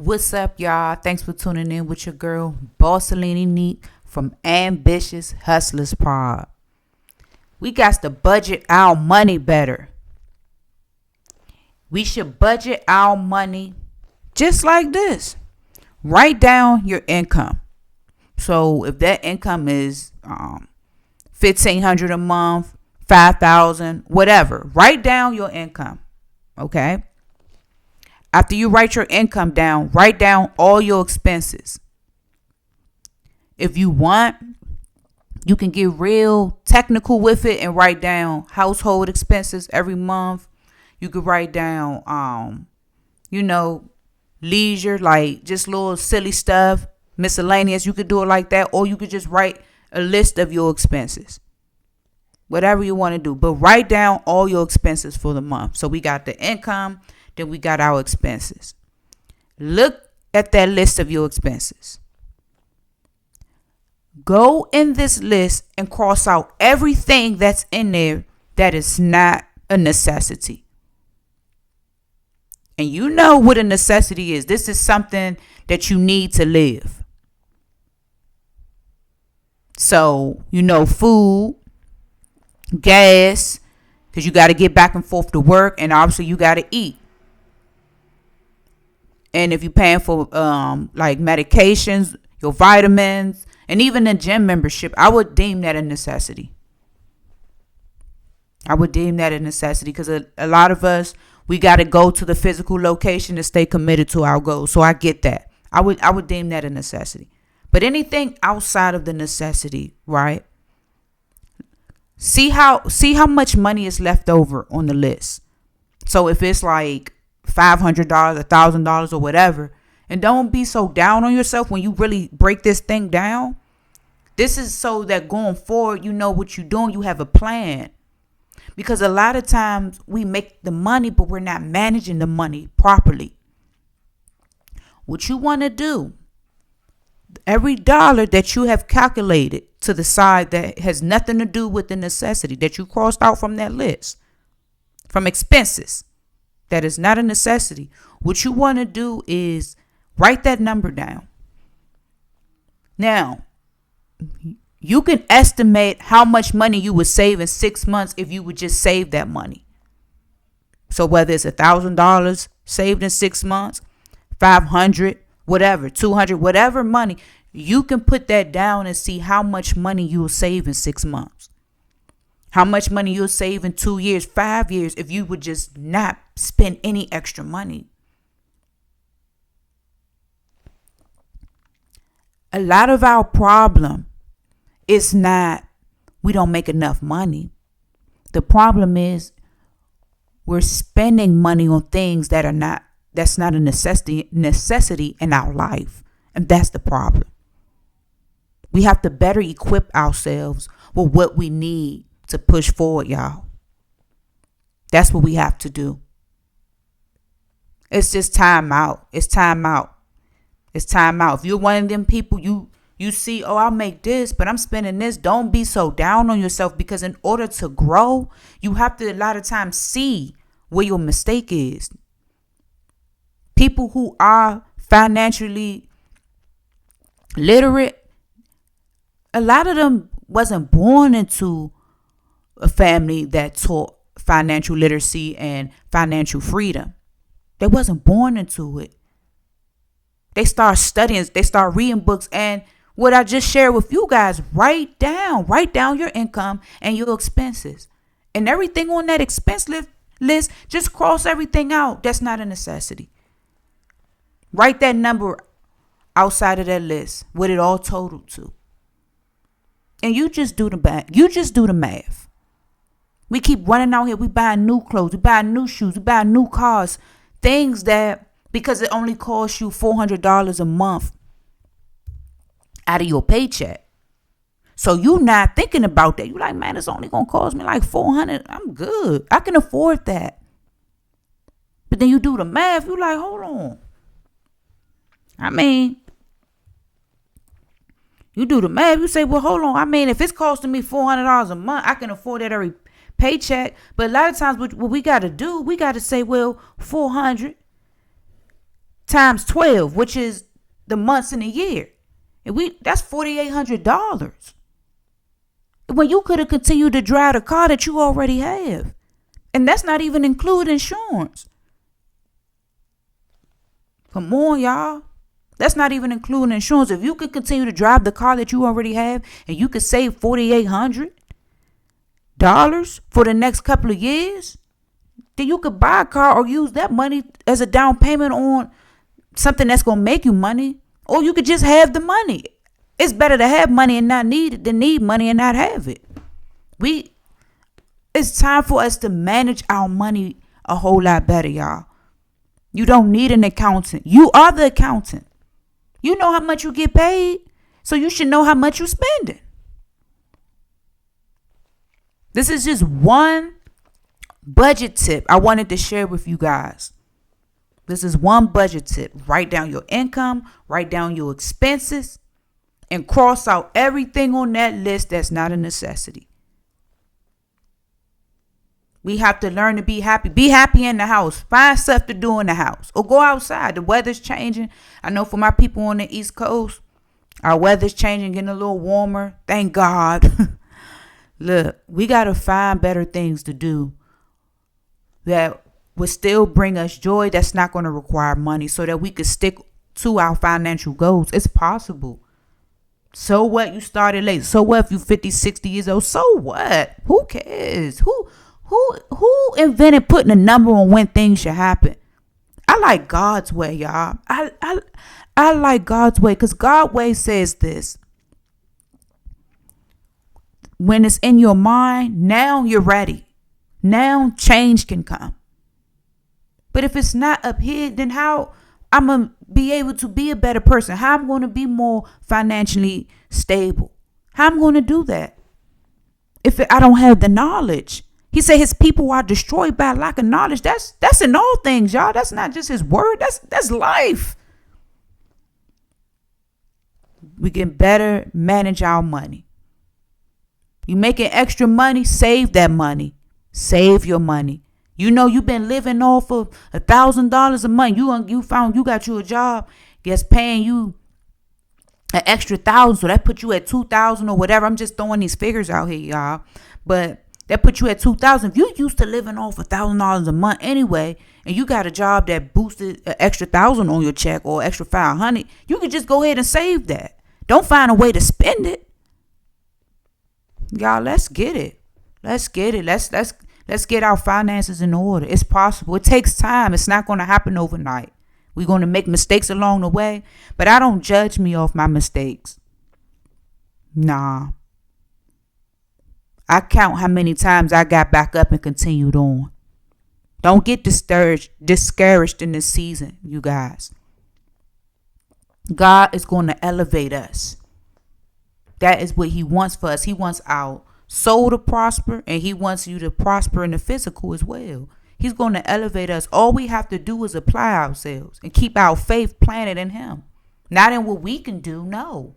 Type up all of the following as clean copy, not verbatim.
What's up, y'all? Thanks for tuning in with your girl, Bossalini Neat from Ambitious Hustlers Pod. We got to budget our money better. We should budget our money just like this. Write down your income. So if that income is $1,500 a month, $5,000, whatever, write down your income. Okay. After you write your income down, write down all your expenses. If you want, you can get real technical with it and write down household expenses every month. You could write down, leisure, like just little silly stuff, miscellaneous. You could do it like that, or you could just write a list of your expenses. Whatever you want to do, but write down all your expenses for the month. So we got the income, then we got our expenses. Look at that list of your expenses. Go in this list and cross out everything that's in there that is not a necessity. And you know what a necessity is. This is something that you need to live. So, food, gas, because you got to get back and forth to work, and obviously you got to eat. And if you're paying for like medications, your vitamins, and even a gym membership, I would deem that a necessity. Because a lot of us, we got to go to the physical location to stay committed to our goals. So I get that. I would deem that a necessity. But anything outside of the necessity, right? See how much money is left over on the list. So if it's like $500, $1,000 or whatever, and don't be so down on yourself when you really break this thing down. This is so that going forward, you know what you're doing. You have a plan. Because a lot of times we make the money, but we're not managing the money properly. What you want to do, every dollar that you have calculated to the side that has nothing to do with the necessity that you crossed out from that list, from expenses, that is not a necessity. What you want to do is write that number down. Now, you can estimate how much money you would save in 6 months if you would just save that money. So whether it's $1,000 saved in 6 months, 500, whatever, 200, whatever money, you can put that down and see how much money you will save in 6 months. How much money you'll save in 2 years, 5 years, if you would just not spend any extra money. A lot of our problem is not we don't make enough money. The problem is we're spending money on things that's not a necessity in our life. And that's the problem. We have to better equip ourselves with what we need to push forward, y'all. That's what we have to do. It's just time out. It's time out. If you're one of them people, you see, I'll make this, but I'm spending this. Don't be so down on yourself, because in order to grow, you have to a lot of times see where your mistake is. People who are financially literate, a lot of them wasn't born into a family that taught financial literacy and financial freedom. They wasn't born into it. They start studying, they start reading books, and what I just shared with you guys, write down your income and your expenses. And everything on that expense list, just cross everything out. That's not a necessity. Write that number outside of that list, what it all totaled to. And you just do the math. We keep running out here. We buying new clothes. We buying new shoes. We buying new cars. Things that, because it only costs you $400 a month out of your paycheck. So you not thinking about that. You like, man, it's only going to cost me like $400. I'm good. I can afford that. But then you do the math. You like, hold on. I mean, you do the math. You say, well, hold on. I mean, if it's costing me $400 a month, I can afford that every paycheck. But a lot of times what we got to do, we got to say, well, 400 times 12, which is the months in a year. And that's $4,800. When you could have continued to drive the car that you already have. And that's not even including insurance. Come on, y'all. That's not even including insurance. If you could continue to drive the car that you already have and you could save $4,800 for the next couple of years, then you could buy a car or use that money as a down payment on something that's going to make you money. Or you could just have the money. It's better to have money and not need it than need money and not have it. It's time for us to manage our money a whole lot better, y'all. You don't need an accountant. You are the accountant. You know how much you get paid, so you should know how much you're spending. This is just one budget tip I wanted to share with you guys. This is one budget tip. Write down your income, write down your expenses, and cross out everything on that list that's not a necessity. We have to learn to be happy. Be happy in the house. Find stuff to do in the house. Or go outside. The weather's changing. I know for my people on the East Coast, our weather's changing, getting a little warmer. Thank God. Look, we got to find better things to do that will still bring us joy, that's not going to require money, so that we could stick to our financial goals. It's possible. So what? You started late. So what if you're 50, 60 years old? So what? Who cares? Who invented putting a number on when things should happen? I like God's way, y'all. I like God's way, because God's way says this. When it's in your mind, now you're ready. Now change can come. But if it's not up here, then how I'm going to be able to be a better person? How I'm going to be more financially stable? How I'm going to do that if I don't have the knowledge? He said his people are destroyed by lack of knowledge. That's in all things, y'all. That's not just his word. That's life. We can better manage our money. You making extra money, save that money. Save your money. You know you've been living off of $1,000 a month. You found you got you a job that's paying you an extra $1,000, so that put you at $2,000 or whatever. I'm just throwing these figures out here, y'all. But that put you at $2,000. If you used to living off $1,000 a month anyway, and you got a job that boosted an extra $1,000 on your check or extra $500, you could just go ahead and save that. Don't find a way to spend it. Y'all, let's get it. Let's get it. Let's get our finances in order. It's possible. It takes time. It's not going to happen overnight. We're going to make mistakes along the way, but I don't judge me off my mistakes. Nah. I count how many times I got back up and continued on. Don't get discouraged in this season, you guys. God is going to elevate us. That is what he wants for us. He wants our soul to prosper, and he wants you to prosper in the physical as well. He's going to elevate us. All we have to do is apply ourselves and keep our faith planted in him. Not in what we can do. No.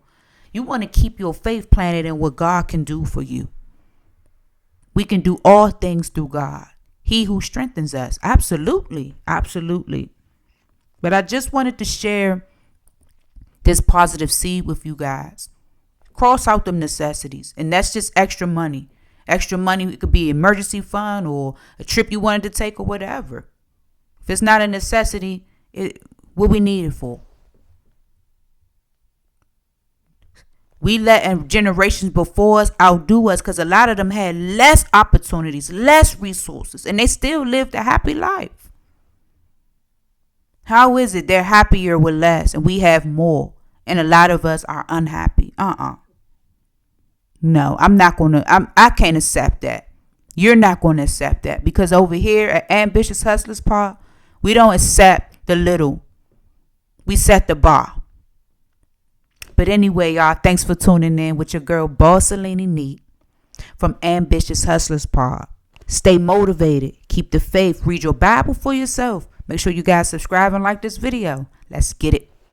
You want to keep your faith planted in what God can do for you. We can do all things through God. He who strengthens us. Absolutely. Absolutely. But I just wanted to share this positive seed with you guys. Cross out them necessities. And that's just extra money. Extra money, it could be emergency fund or a trip you wanted to take or whatever. If it's not a necessity, what we need it for? We let generations before us outdo us, because a lot of them had less opportunities, less resources, and they still lived a happy life. How is it they're happier with less and we have more, and a lot of us are unhappy? No, I can't accept that. You're not going to accept that, because over here at Ambitious Hustlers Pod, we don't accept the little. We set the bar. But anyway, y'all, thanks for tuning in with your girl, Bossalini Neat from Ambitious Hustlers Pod. Stay motivated. Keep the faith. Read your Bible for yourself. Make sure you guys subscribe and like this video. Let's get it.